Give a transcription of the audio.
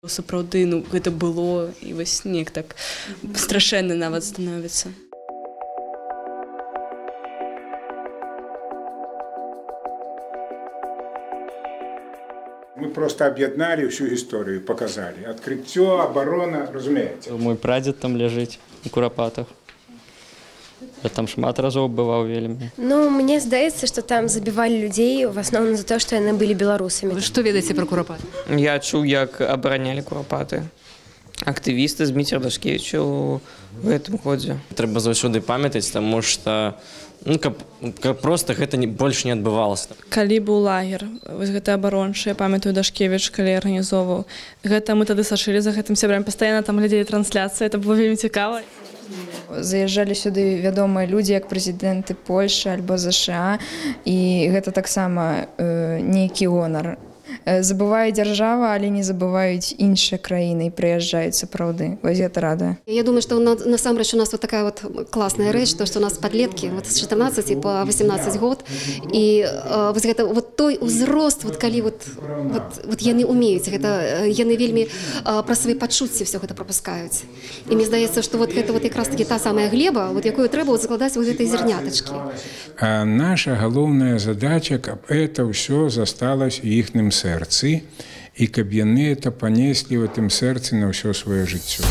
Сапраўды, ну, гэта было, і вось неяк так страшэнна нават становіцца. Мы просто об'яднали всю историю, показали. Открытие, оборона, разумеете. Мой прадед там ляжыць у Курапатах. Я там шмат разоў бываў вельмі. Ну, мне здаецца, што там забівалі людзей в асноўным за то, што яны былі беларусамі. Вы што ведаеце пра Курапаты? Я чуў, як абаранялі Курапаты. Актывісты з Дміцер Дашкевіча ў гэтым годзе. Трэба заўсёды памятаць, таму што каб проста гэта больш не адбывалася. Калі быў лагер, вось гэта абарончы, я памятаю Дашкевіч, калі арганізоўваў. Гэта мы тады сачылі за гэтым сябрам, пастаянна там глядзелі трансляцыі, это было вельмі цікава. Заязджалі сюды вядомыя людзі, як прэзідэнты Польшы альбо ЗША, і гэта таксама нейкі гонар. Забывае дзяржава, але не забываюць іншыя краіны і прыязджаюць сапраўды. Вось гэта рада. Я думаю, что насамрэч у нас вот такая вот классная рэч, то, что у нас подлетки вот с 14 по 18 год. И вот гэта вот той узрост, вот калі вот яны умеюць, гэта яны вельмі пра свае пачуцці все гэта пропускаюць. І мне здаецца, што вот гэта вот якраз таки та самая глеба, вот якую трэба вот закладаць вот гэтай зернятачкі. А наша галоўная задача, каб это ўсё засталось у іхным сэрцы, і каб яны это панеслі ў гэтым сэрцы на ўсё сваё жыццё.